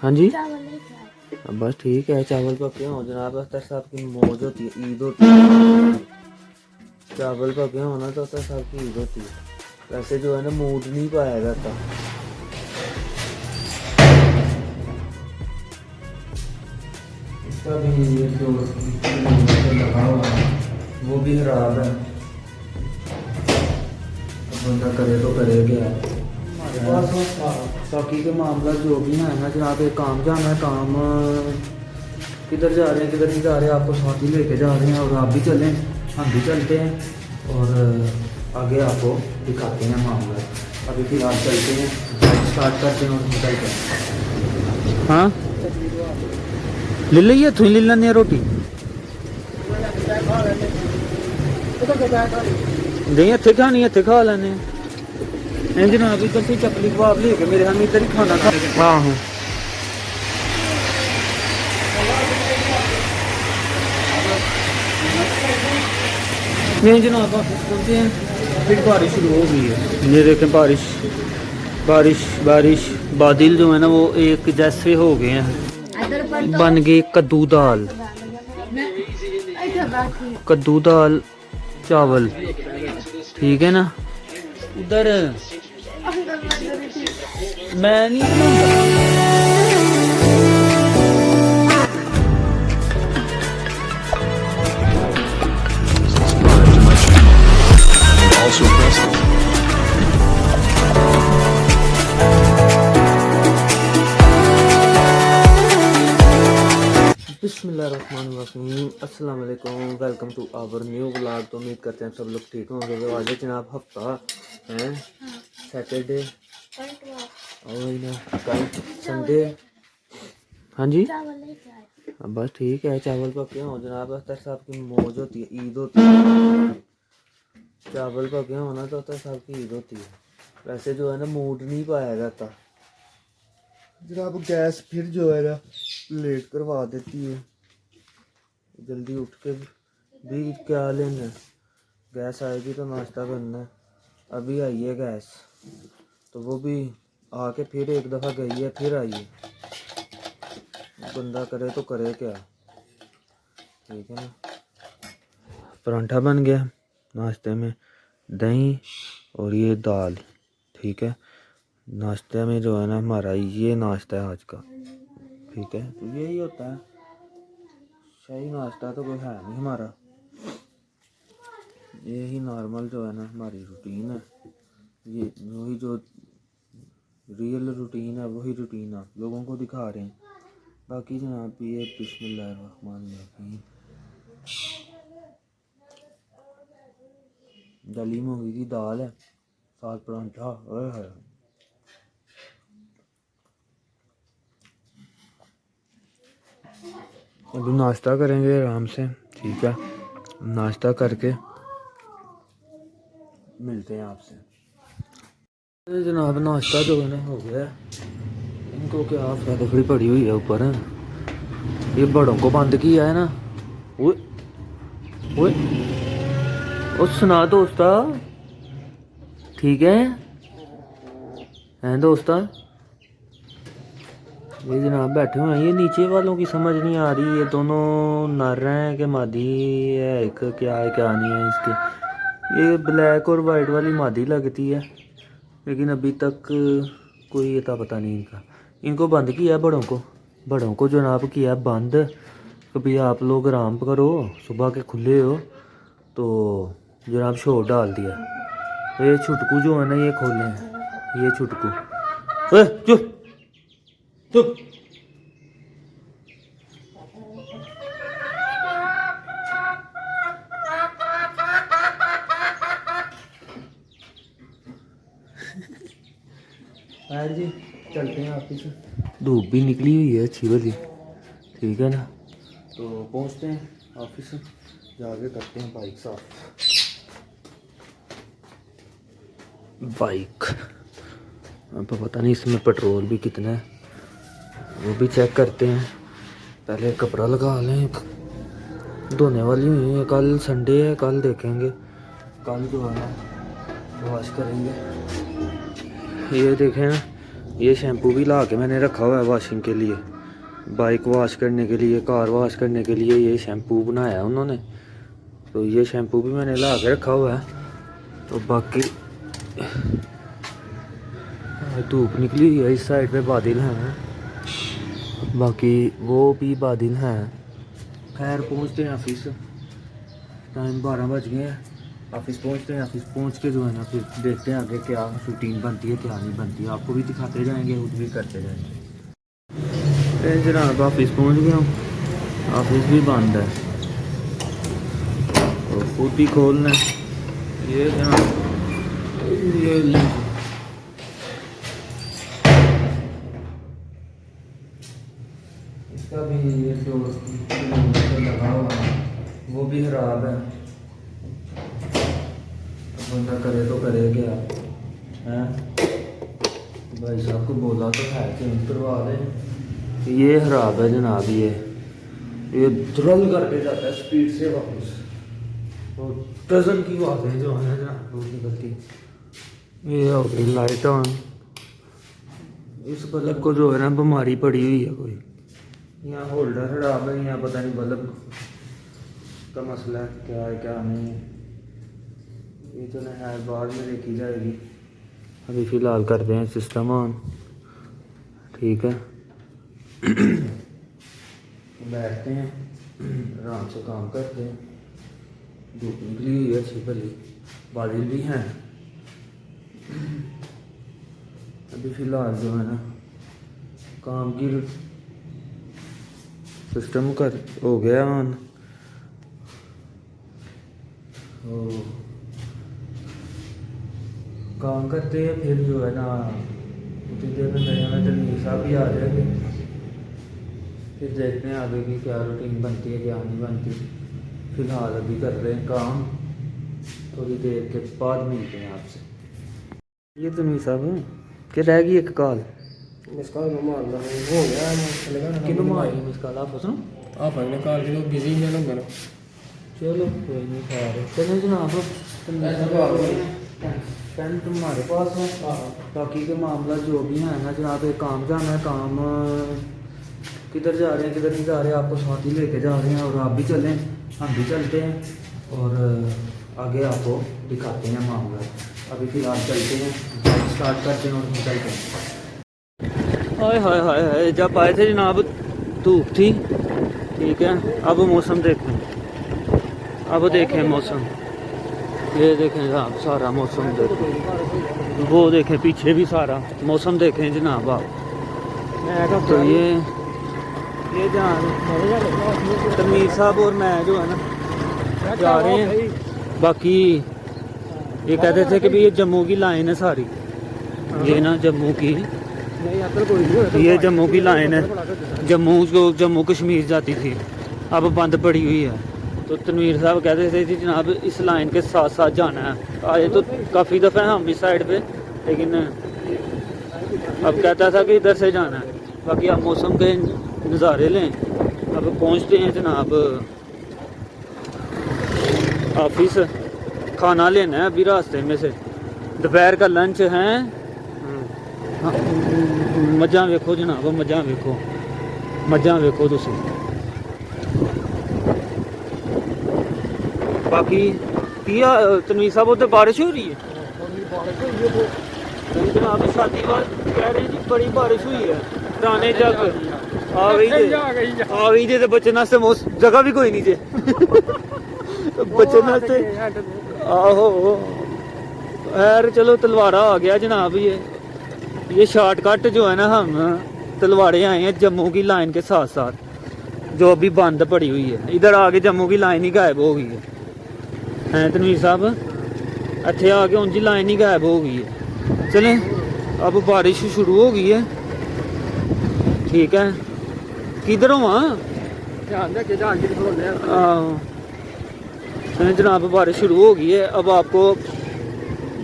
हाँ जी। बस ठीक है, चावल पके हो जनाब। अख्तर साहब की मौज होती है, ईद होती है। चावल पके हो ना तो अख्तर साहब की ईद होती है। वैसे जो है ना मूड नहीं पाया जाता। इसका भी ये जो लगा हुआ है वो भी खराब है। बंदा करे तो करे क्या। बाकी के मामला जो भी है ना जनाब, एक काम जाना है, काम किधर जा रहे हैं किधर नहीं जा रहे हैं, आपको साथ ही लेके जा रहे हैं और आप भी चलें, हम भी चलते हैं और आगे आपको दिखाते हैं मामला। अभी फिलहाल चलते हैं, स्टार्ट करते हैं और निकलते हैं। हाँ ले लीजिए, थोड़ी ले लेने रोटी नहीं इतने खानी, इतने खा लेने जनाब। इधर से चपली कबाब लेके मेरे हम इधर ही खाना खा। हाँ नहीं जनाब, वापस पहुँचे हैं। फिर बारिश शुरू हो गई है, ये देखें बारिश बारिश बारिश। बादल जो है ना वो एक जैसे हो गए हैं। बन गई कद्दू दाल, कद्दू दाल चावल, ठीक है ना। उधर मैं नहीं Also press बिस्मिल्लाहिर्रहमानिर्रहीम, अस्सलाम वालेकुम, welcome to our new vlog. तो उम्मीद करते हैं सब लोग ठीक होंगे। तो आज जनाब हफ्ता है सैटरडे और ना कल संडे। हाँ जी बस ठीक है, चावल पके हो जनाब। अख्तर साहब की मौज होती है, ईद होती है। चावल पके हो ना तो अख्तर साहब की ईद होती है। वैसे जो है ना मूड नहीं पाया जाता जनाब। गैस फिर जो है ना लेट करवा देती है। जल्दी उठ के भी क्या लेना है, गैस आएगी तो नाश्ता करना है। अभी आई है गैस तो वो भी आके फिर एक दफ़ा गई है, फिर आई है। बंदा करे तो करे क्या, ठीक है ना। परांठा बन गया नाश्ते में, दही और ये दाल, ठीक है। नाश्ते में जो है ना हमारा ये नाश्ता है आज का, ठीक है। तो यही होता है, शाही नाश्ता तो कोई है नहीं हमारा। यही नॉर्मल जो है ना हमारी रूटीन है। ये वही जो रियल रूटीन है वही रूटीन आप लोगों को दिखा रहे हैं। बाकी जनाब ये बिस्मिल्लाहिर्रहमानिर्रहीम दली मूंगी की दाल है, साथ परांठा है। अभी नाश्ता करेंगे आराम से, ठीक है। नाश्ता करके मिलते हैं आपसे। जनाब नाश्ता जो है ना हो गया। इनको क्या अफरा तफरी पड़ी हुई है ऊपर। ये बड़ों को बंद किया है ना। ओए ओए और सुना दोस्ता, ठीक है हैं दोस्ता। ये जनाब बैठे हुए हैं, ये नीचे वालों की समझ नहीं आ रही। ये दोनों नर हैं कि मादी है, एक क्या है क्या नहीं है इसके। ये ब्लैक और वाइट वाली मादी लगती है, लेकिन अभी तक कोई अता पता नहीं इनका। इनको बंद किया है बड़ों को जनाब किया बंद। कभी आप लोग आराम करो, सुबह के खुले हो तो जनाब शोर डाल दिया। ये छुटकू जो है ना ये खोले हैं, ये छुटकू। चुप चुप। यार जी चलते हैं ऑफिस। धूप भी निकली हुई है अच्छी वाली, ठीक है ना। तो पहुंचते हैं ऑफिस, जाके करते हैं बाइक साफ। बाइक अब पता नहीं इसमें पेट्रोल भी कितना है, वो भी चेक करते हैं। पहले कपड़ा लगा लें, धोने वाली हुई है। कल संडे है, कल देखेंगे, कल जो है ना वॉश करेंगे। ये देखें ना ये शैम्पू भी ला के मैंने रखा हुआ है वॉशिंग के लिए, बाइक वॉश करने के लिए, कार वॉश करने के लिए ये शैम्पू बनाया उन्होंने। तो ये शैम्पू भी मैंने ला के रखा हुआ है। तो बाकी धूप निकली हुई है, इस साइड पे बादल हैं, बाकी वो भी बादल हैं। खैर पहुँचते हैं ऑफिस, टाइम 12 बज गए हैं। ऑफिस पहुँचते हैं, ऑफिस पहुँच के जो है ना फिर देखते हैं आगे क्या रूटीन बनती है क्या नहीं बनती है, आपको भी दिखाते जाएंगे, खुद भी करते जाएंगे। जनाब ऑफिस पहुँच गया हूँ, ऑफिस भी बंद है तो खुद ही खोलना है। ये जनाब ये इसका भी ये जो लगा हुआ है वो भी खराब है। बंदा करे तो करे क्या है, भाई साहब को बोला तो है चेंज करवा दें। ये खराब है जनाब, ये ड्रल करके जाता है स्पीड से वापस, तो डजन की बातें जो है जनाब वो निकलती। ये हो गई लाइट ऑन, इस बल्ब को जो है ना बीमारी पड़ी हुई है कोई, यहाँ होल्डर खराब है, यहाँ पता नहीं बल्ब का मसला है क्या है क्या नहीं है। ये तो है बाद में देखी जाएगी, अभी फ़िलहाल करते हैं सिस्टम ऑन। ठीक है बैठते हैं आराम से काम करते हैं। धूप निकली हुई है अच्छी भली, बादल भी हैं। अभी फ़िलहाल जो है ना काम की सिस्टम कर हो गया ऑन। काम करते हैं फिर जो है ना उतनी देर में मेरे यहाँ तनवीर साहब भी आ जाएंगे, फिर देखते हैं आगे की क्या रूटीन बनती है क्या नहीं बनती। फिलहाल अभी कर रहे हैं काम, थोड़ी देर के बाद मिलते हैं आपसे। ये तनवीर साहब कि रह गई एक कॉल, मिस कॉल मारना हो गया किन्हों मारी मिस कॉल आप सुनो आप अपने कॉल जो बिजी है नंबर। चलो कोई नहीं खैर चलो जनाब पेन तुम्हारे पास है, बाकी के मामला जो भी है ना जनाब, एक काम जाना है, काम किधर जा रहे हैं किधर नहीं जा रहे हैं, आपको साथ ही लेके जा रहे हैं और आप भी चलें हम भी चलते हैं और आगे आपको दिखाते हैं मामला। अभी फ़िलहाल चलते हैं, स्टार्ट करते हैं और निकलते हैं। हाय हाय हाय हाय, जब आए थे जनाब धूप थी, ठीक है। अब मौसम देखें, अब देखें मौसम, ये देखें जनाब सारा मौसम देखें, वो देखें पीछे भी सारा मौसम देखें जनाब आप। तो ये जनाब तनवीर साहब और मैं जो है ना जा रहे हैं। बाकी ये कहते थे कि भाई ये जम्मू की लाइन है सारी, ये ना जम्मू की, ये जम्मू की लाइन है, जम्मू कश्मीर जाती थी अब बंद पड़ी हुई है। तो तनवीर साहब कहते थे कि जनाब इस लाइन के साथ साथ जाना है। आए तो काफ़ी दफ़े हम इस साइड पे, लेकिन अब कहता था कि इधर से जाना है। बाकी आप मौसम के नज़ारे लें। अब पहुंचते हैं जनाब ऑफिस, खाना लेना है अभी रास्ते में से, दोपहर का लंच है। मज़ा वेखो जनाब, मज़ा वेखो, मज़ा वेखो तुसी। बाकी किया तनवीर साहब उधर बारिश हो रही है जनाब, शादी बाद कह रहे जी बड़ी बारिश हुई है, पुराने जग आ गई जे तो बच्चे नास्ते जगह भी कोई नहीं जे बच्चे नास्ते। आहो खैर चलो तलवाड़ा आ गया जनाब, ये शॉर्टकट जो है ना, हम तलवाड़े आए हैं जम्मू की लाइन के साथ साथ, जो अभी बंद पड़ी हुई है। इधर आके जम्मू की लाइन ही गायब हो गई है तनवीर साहब, इतने आके उनकी लाइन ही गायब हो गई है। चलें अब बारिश शुरू हो गई है, ठीक है। किधर हो जनाब, बारिश शुरू हो गई है। अब आपको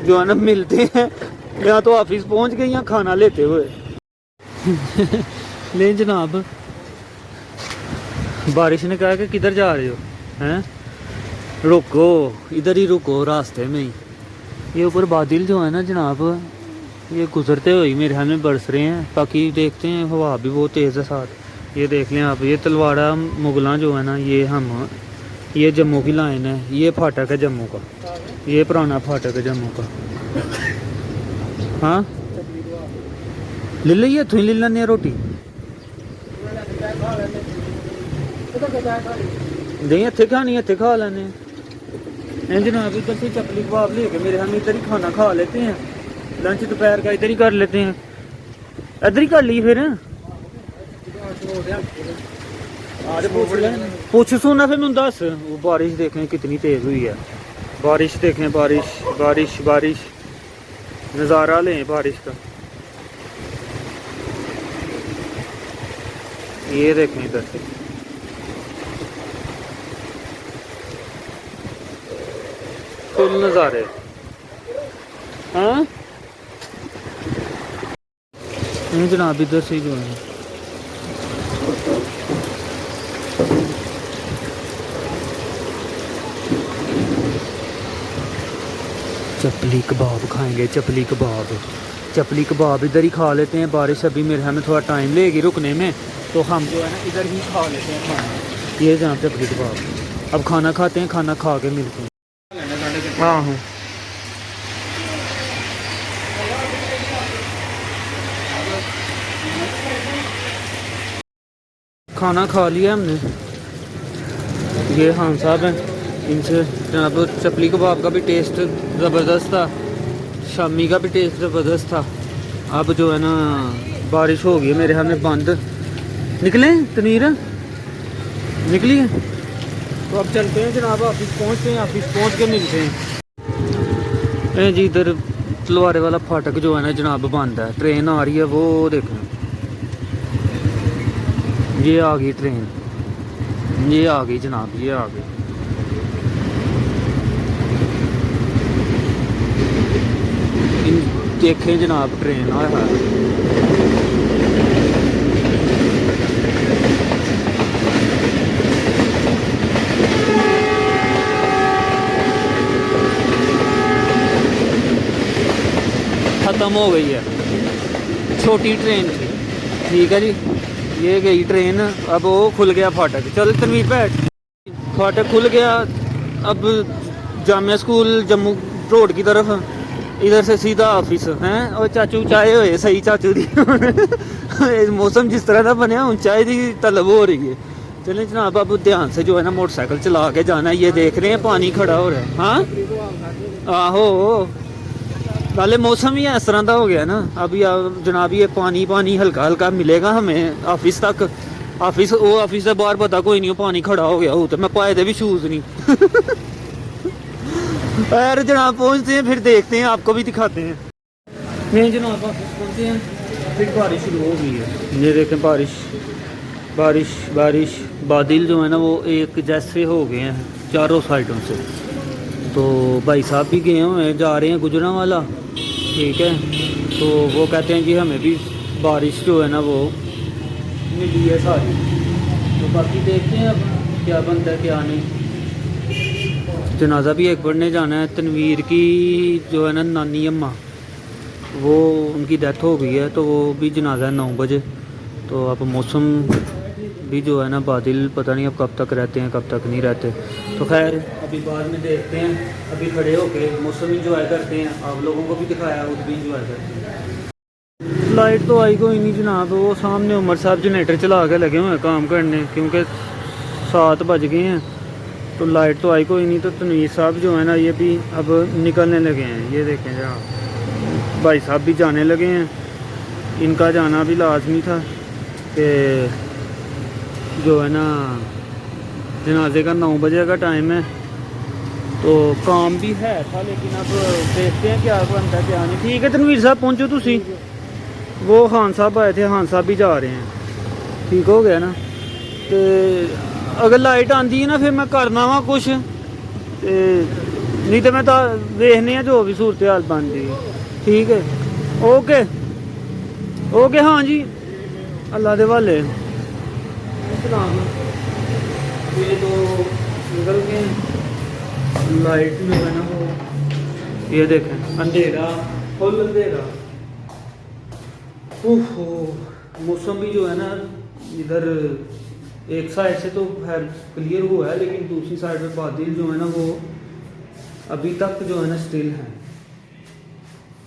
जो है ना मिलते हैं, या तो ऑफिस पहुंच गए या खाना लेते हुए ले जनाब। बारिश ने कहा कि किधर जा रहे हो हैं, रुको इधर ही रुको रास्ते में ही। ये ऊपर बादल जो है ना जनाब ये गुजरते हुए मेरे हाथ में बरस रहे हैं। बाकी देखते हैं, हवा भी बहुत तेज़ है साथ। ये देख लें आप, ये तलवाड़ा मुगला जो है ना, ये जम्मू की लाइन है। ये फाटक है जम्मू का, ये पुराना फाटक है जम्मू का। हाँ ले लीए, इतों ही ले लें रोटी। नहीं इतने खानी, इतने खा लेने जनाब। इधर से चपली कबाब लेके मेरे हम इधर ही खाना खा लेते हैं। लंच दोपहर का इधर ही कर लेते हैं, इधर ही कर ली फिर। पूछ सुना फिर मैं दस। वो बारिश देखें कितनी तेज हुई है, बारिश देखें, बारिश बारिश बारिश, नज़ारा लें बारिश का। ये देखें इधर से, फुल नज़ारे। हाँ जनाब इधर से जो है चपली कबाब खाएंगे, चपली कबाब। चपली कबाब इधर ही खा लेते हैं। बारिश अभी मेरे हमें थोड़ा टाइम लेगी रुकने में, तो हम जो है ना इधर ही खा लेते हैं खाना। ये जहाँ चपली कबाब। अब खाना खाते हैं, खाना खा के मिलते हैं। हाँ हाँ खाना खा लिया हमने। ये खान साहब हैं, इनसे जनाब चपली कबाब का भी टेस्ट ज़बरदस्त था, शामी का भी टेस्ट ज़बरदस्त था। अब जो है ना बारिश हो गई है मेरे हाथ में बंद। निकले तनीर, निकलिए तो अब चलते हैं जनाब, ऑफिस पहुँचते हैं, ऑफिस पहुँच के मिलते हैं। जी इधर तलवारे वाला फाटक जो है ना जनाब बंद है, ट्रेन आ रही है वो देखें। ये आ गई ट्रेन, ये आ गई जनाब, ये आ गई। देखें जनाब ट्रेन आया है। ख़त्म हो गई है, छोटी ट्रेन थी, ठीक है जी। ये गई ट्रेन, अब वो खुल गया फाटक। चल तनवीर बैठ, फाटक खुल गया। अब जामिया स्कूल जम्मू रोड की तरफ, इधर से सीधा ऑफिस हैं। और चाचू चाय होए सही चाचू दी मौसम जिस तरह का बनया हूँ चाय की तलब हो रही है। चलें जनाब अब ध्यान से जो है ना मोटरसाइकिल चला के जाना है। ये देख रहे हैं पानी खड़ा हो रहा है। हाँ आहो, नाले मौसम ही इस तरह का हो गया ना अभी। जनाब ये पानी पानी हल्का हल्का मिलेगा हमें ऑफिस तक। ऑफिस से बाहर पता कोई नहीं, पानी खड़ा हो गया हो तो मैं पाए थे भी शूज़ नहीं। अरे जनाब पहुंचते हैं, फिर देखते हैं, आपको भी दिखाते हैं। नहीं जनाब ऑफिस पहुंचे हैं, फिर बारिश शुरू हो गई है। ये देखें बारिश बारिश बारिश, बादल जो है ना वो एक जैसे हो गए हैं चारों साइडों से। तो भाई साहब भी गए हुए हैं, जा रहे हैं गुजरांवाला, ठीक है। तो वो कहते हैं कि हमें भी बारिश जो है ना वो मिली है सारी। तो बाकी देखते हैं अब क्या बनता है क्या नहीं। जनाजा भी एक पढ़ने जाना है। तनवीर की जो है ना नानी अम्मा, वो उनकी डेथ हो गई है, तो वो भी जनाजा है 9 बजे। तो अब मौसम भी जो है ना बादल पता नहीं अब कब तक रहते हैं कब तक नहीं रहते। तो खैर अभी बाद में देखते हैं, अभी खड़े होके मौसम इंजॉय करते हैं, आप लोगों को भी दिखाया खुद भी इंजॉय करते हैं। लाइट तो आई कोई नहीं जनाब, वो सामने उमर साहब जनरेटर चला के लगे हुए हैं काम करने, क्योंकि 7 बज गए हैं। तो लाइट तो आई कोई नहीं। तो तनवीर साहब जो है ना ये भी अब निकलने लगे हैं। ये देखें जहाँ भाई साहब भी जाने लगे हैं, इनका जाना भी लाजमी था कि जो है ना जनाजे का 9 बजे का टाइम है। तो काम भी है था, लेकिन अब देखते हैं क्या बनता है क्या नहीं। ठीक है तनवीर साहब पहुँचो तुसी, वो खान साहब आए थे, खान साहब भी जा रहे हैं, ठीक हो गया ना। तो अगर लाइट आती है ना फिर मैं करना वा कुछ, नहीं तो मैं देखने जो भी सूरत हाल बन रही है। ठीक है ओके ओके, हाँ जी अल्लाह के हवाले। ये तो निकल गए, लाइट जो है ना वो ये देखें अंधेरा, फुल अंधेरा। ओहो, मौसम भी जो है ना इधर एक साइड से तो खैर क्लियर हुआ है, लेकिन दूसरी साइड पे बादल जो है ना वो अभी तक जो है ना स्टिल है।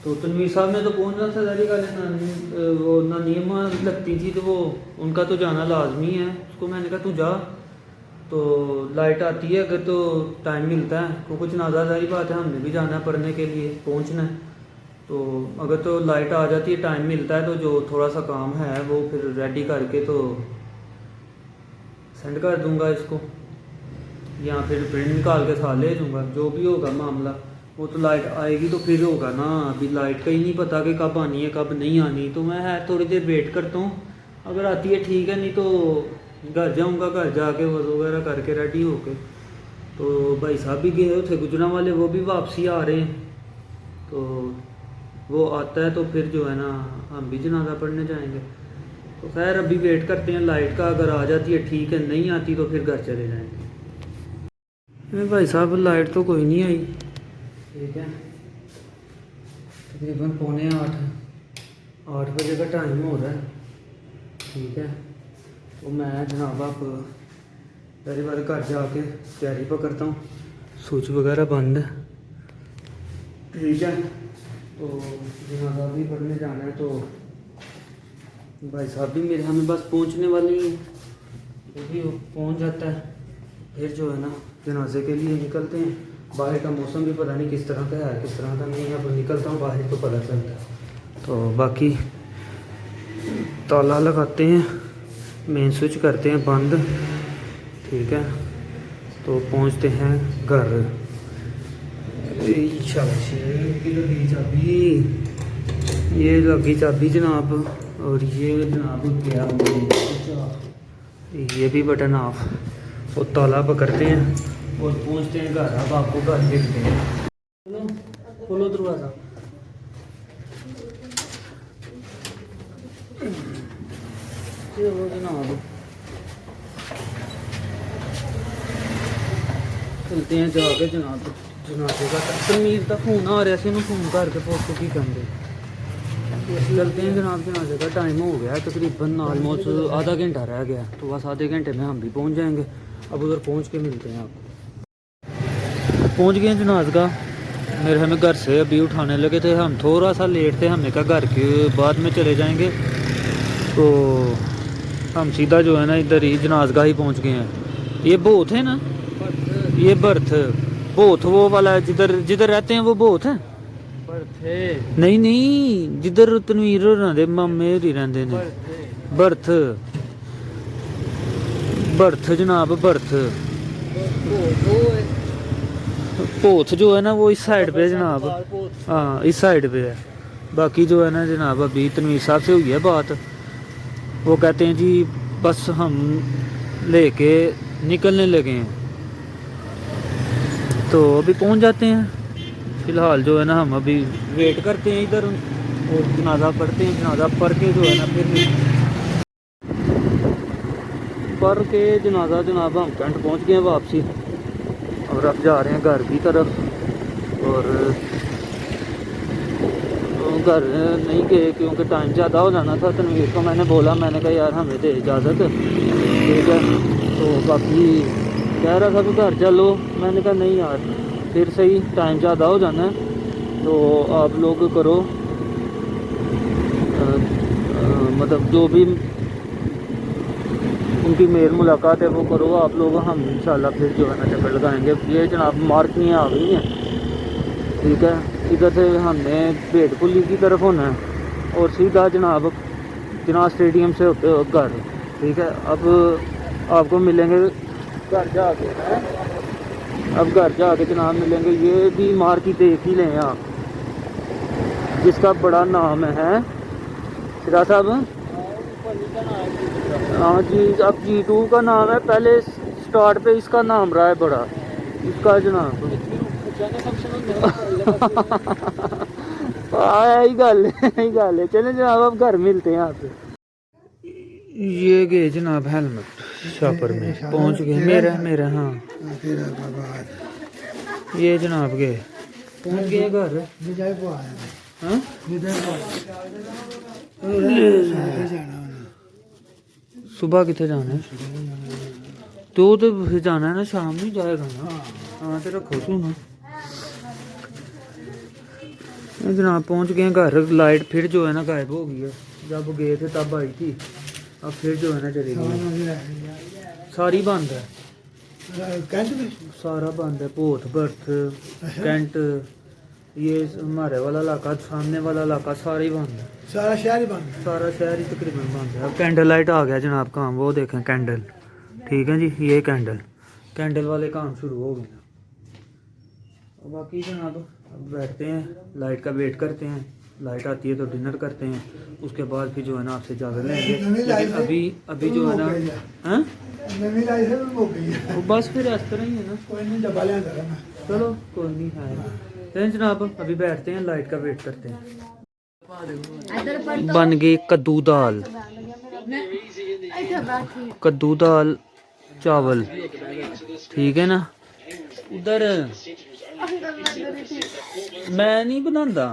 तो तनवीर साहब ने तो पहुंचना था दारी का, वो ना नीमा लगती थी तो वो उनका तो जाना लाजमी है। उसको मैंने कहा तू जा, तो लाइट आती है अगर तो टाइम मिलता है, तो कुछ नाजादारी बात है, हमने भी जाना है पढ़ने के लिए, पहुंचना है। तो अगर तो लाइट आ जाती है, टाइम मिलता है, तो जो थोड़ा सा काम है वो फिर रेडी करके तो सेंड कर दूंगा इसको, या फिर प्रिंट निकाल के साथ ले जाऊँगा, जो भी होगा मामला। वो तो लाइट आएगी तो फिर होगा ना, अभी लाइट का ही नहीं पता कि कब आनी है कब नहीं आनी। तो मैं है थोड़ी देर वेट करता हूँ, अगर आती है ठीक है, नहीं तो घर जाऊँगा, घर जाके वज़ू वगैरह करके रेडी होके। तो भाई साहब भी गए थे गुजरा वाले, वो भी वापसी आ रहे हैं। तो वो आता है तो फिर जो है ना हम भी जनाजा पढ़ने जाएंगे। तो खैर अभी वेट करते हैं लाइट का, अगर आ जाती है ठीक है, नहीं आती तो फिर घर चले जाएंगे। भाई साहब लाइट तो कोई नहीं आई, ठीक है, तकरीबन 7:45 बजे का टाइम हो रहा है, ठीक है। तो मैं जनाब आप पहली बार घर जाके तैयारी पकड़ता हूँ, स्विच वगैरह बंद है, ठीक है। तो जनाजा भी पढ़ने जाना है, तो भाई साहब भी मेरे हमें बस पहुँचने वाली हैं, क्योंकि वो पहुँच जाता है फिर जो है ना जनाजे के लिए निकलते हैं। बाहर का मौसम भी पता नहीं किस तरह का है किस तरह का नहीं है, अब निकलता हूँ बाहर तो पता चलता है। तो बाकी ताला लगाते हैं, मेन स्विच करते हैं बंद, ठीक है। तो पहुँचते हैं घर। लगी चाबी, ये लगी चाबी जनाब, और ये जनाब गया, ये भी बटन ऑफ। और ताला पकड़ते हैं और पहुंचते हैं घर। अब आपको घर देखते हैं, चलो खोलो दरवाज़ा। चलो जनाब चलते हैं जाके जनाब जनाजे का। तमीर का फोन आ रहा है, फोन करके फोटो की करेंगे। चलते हैं जनाब, जनाजे का टाइम हो गया है, तकरीबन ऑलमोस्ट आधा घंटा रह गया, तो बस आधे घंटे में हम भी पहुंच जाएंगे। अब उधर पहुंच के मिलते हैं आपको। पहुंच गए हैं जनाज का, मेरे हमें घर से अभी उठाने लगे थे, हम थोड़ा सा लेट थे, हमने कहा घर के बाद में चले जाएंगे। तो हम सीधा जो है ना इधर ही जनाजगा ही पहुँच गए हैं। ये बोथ है ना, ये बर्थ बोथ वो वाला है जिधर जिधर रहते हैं वो बोथ है। नहीं नहीं, जिधर तनवीर रहंदे मामे होरी रहंदे ने, बर्थ बर्थ जनाब, बर्थ पोथ जो है ना वो इस साइड पे जनाब, हाँ इस साइड पे है। बाकी जो है ना जनाब अभी तनवीर साहब से हुई है बात, वो कहते हैं जी बस हम लेके निकलने लगे हैं, तो अभी पहुंच जाते हैं। फ़िलहाल जो है ना हम अभी वेट करते हैं इधर, और जनाजा पढ़ते हैं, जनाजा पढ़ के जो है ना फिर पढ़ के जनाजा जनाब हम कैंट पहुंच गए हैं वापसी, और अब जा रहे हैं घर की तरफ। और घर नहीं गए क्योंकि टाइम ज़्यादा हो जाना था। तनवीर को मैंने बोला, मैंने कहा यार हमें दे इजाज़त, ठीक है। तो बाकी कह रहा था कि घर चलो, मैंने कहा नहीं यार फिर सही टाइम ज़्यादा हो जाना है, तो आप लोग करो मतलब जो भी उनकी मेल मुलाकात है वो करो आप लोग, हम इंशाल्लाह फिर जो है ना चक्कर लगाएंगे। ये जनाब मार्कनियाँ आ गई हैं, ठीक है। इधर से हमने भेट पुली की तरफ होना है और सीधा जनाब जना स्टेडियम से होते हो घर, ठीक है। अब आपको मिलेंगे घर जाके, अब घर जाके जनाब मिलेंगे। ये भी मार्केट देख ही लें आप, जिसका बड़ा नाम है सिरा साहब, हाँ जी। अब G2 का नाम है, पहले स्टार्ट पे इसका नाम रहा है बड़ा, इसका जनाब यही गल है। चले जनाब अब घर मिलते हैं आपसे। ये गए जनाब हेलमेट शापर में पहुंच गए, मेरा हाँ ये जनाब गए पहुंच गए घर। हाँ सुबह कितने जाना है? तो फिर जाना है ना, शाम नहीं जाएगा ना? हाँ तो रखो तू ना। जनाब पहुंच गए घर। लाइट फिर जो है ना गायब हो गई है। जब गए थे तब आई थी, अब फिर जो है ना चली गई। सारी बंद है, सारा बंद है। पोथ बर्थ कैंट, ये हमारे वाला इलाका, सामने वाला इलाका सारा ही बंद है। सारा शहर ही बंद है। सारा शहर ही तकरीबन बंद है। अब कैंडल लाइट आ गया जनाब काम, वो देखें कैंडल। ठीक है जी, ये कैंडल, कैंडल वाले काम शुरू हो गए। और बाकी जनाब अब बैठते हैं, लाइट का वेट करते हैं। लाइट आती है तो डिनर करते हैं, उसके बाद फिर जो है ना आपसे इजाज़त लेंगे। लेकिन अभी जो है ना, हाँ नवी लाइफ है वो गई है। वो बस फिर इस तरह ही है ना। कोई नहीं डब्बा ले आता मैं। चलो कोई नहीं है। तो जनाब अभी बैठते हैं, लाइट का वेट करते हैं। बन गई कद्दू दाल, कद्दू दाल चावल। ठीक है ना? उधर मैं नहीं बनांदा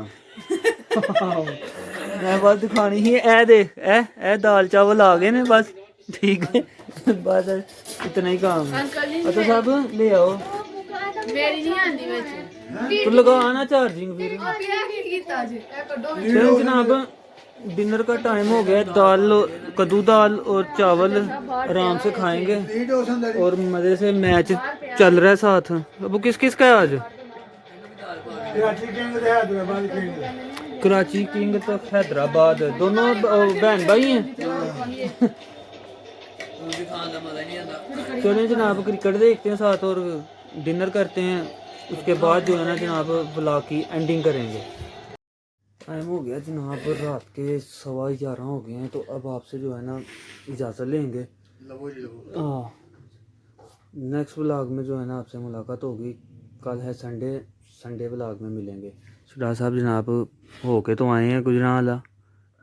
मैं बस दिखानी ही। ए देख, ए दाल चावल आ गए ने बस। ठीक है, बस इतना ही काम है। अच्छा साहब ले आओ। मेरी नहीं आंदी ਵਿੱਚ तो लगा ना चार्जिंग फिर। चलो जनाब डिनर का टाइम हो गया। दाल, कद्दू दाल और चावल आराम से खाएंगे और मज़े से। मैच चल रहा है साथ। अब किस किस का है आज? कराची किंग तो हैदराबाद किंग। कराची किंग तो हैदराबाद, दोनों बहन भाई हैं। चलें जनाब क्रिकेट देखते हैं साथ और डिनर करते हैं। उसके बाद जो है ना जनाब ब्लॉग की एंडिंग करेंगे। टाइम हो गया जनाब रात के 11:15 हो गए हैं। तो अब आपसे जो है ना इजाज़त लेंगे। हाँ, नेक्स्ट व्लॉग में जो है ना आपसे मुलाकात होगी। कल है संडे, संडे व्लॉग में मिलेंगे। सरदार साहब जनाब हो के तो आए हैं गुजरांवाला।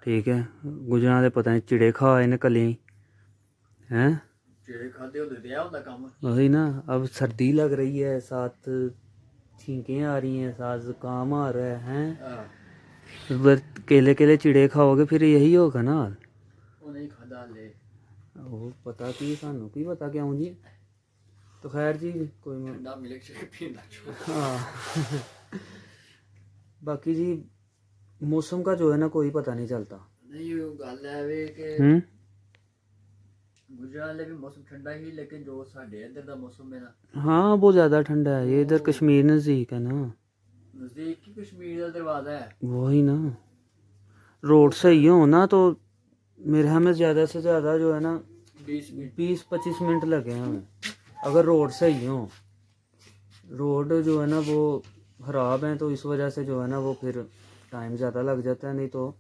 ठीक है, गुजरांवाले पता नहीं चिड़े खा आए ने कल हैं। वही ना, अब सर्दी लग रही है, साथ छींकें आ रही हैं, साथ जुकाम आ रहा है। केले केले चिड़े खाओगे फिर यही होगा ना। वो पता कि सानू की पता क्यों जी। तो खैर जी कोई हाँ बाकी जी मौसम का जो है ना कोई पता नहीं चलता। गुजरात भी मौसम ठंडा ही, लेकिन जो साढ़े इधर दा मौसम है ना, हाँ वो ज़्यादा ठंडा है। ये इधर कश्मीर नज़दीक है ना, नजदीक ही कश्मीर का दरवाजा है। वही ना। रोड सही हो ना तो मेरे हमें ज़्यादा से ज़्यादा जो है ना 20-25 मिनट लगे हैं हमें, अगर रोड सही हो। रोड जो है ना वो ख़राब है तो इस वजह से जो है ना वो फिर टाइम ज़्यादा लग जाता है। नहीं तो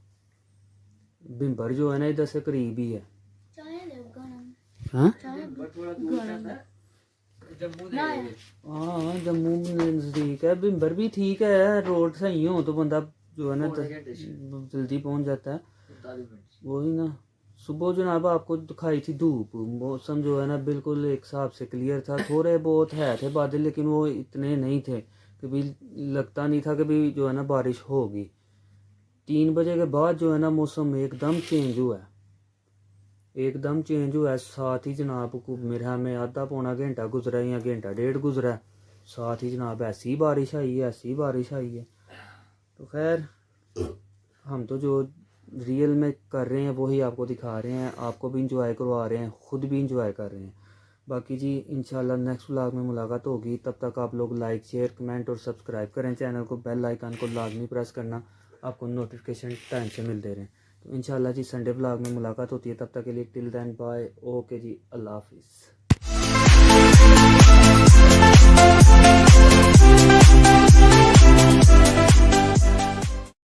बिम्बर जो है ना इधर से करीब ही है। हाँ हाँ जम्मू नज़दीक है, बिम्बर भी ठीक है। रोड सही हो तो बंदा जो है ना जल्दी पहुंच जाता है। वही ना, सुबह जनाब आपको दिखाई थी धूप, मौसम जो है ना बिल्कुल एक हिसाब से क्लियर था। थोड़े बहुत है थे बादल, लेकिन वो इतने नहीं थे कि भी लगता नहीं था कि भी जो है ना बारिश होगी। 3 बजे के बाद जो है ना मौसम एकदम चेंज हुआ है, एकदम चेंज हुआ है। साथ ही जनाब को मेरे ख्याल में आधा पौना घंटा गुजरा है या घंटा डेढ़ गुजरा है, साथ ही जनाब ऐसी बारिश आई है, ऐसी बारिश आई है। तो खैर हम तो जो रियल में कर रहे हैं वही आपको दिखा रहे हैं, आपको भी इंजॉय करवा रहे हैं, ख़ुद भी इंजॉय कर रहे हैं। बाकी जी इंशाल्लाह नेक्स्ट व्लॉग में मुलाकात होगी। तब तक आप लोग लाइक शेयर कमेंट और सब्सक्राइब करें चैनल को, बेल आइकन को लाजमी प्रेस करना, आपको नोटिफिकेशन टाइम से मिलते रहें। तो इंशाल्लाह जी संडे व्लॉग में मुलाकात होती है। तब तक के लिए टिल देन बाय, ओके जी, अल्लाह हाफिज़।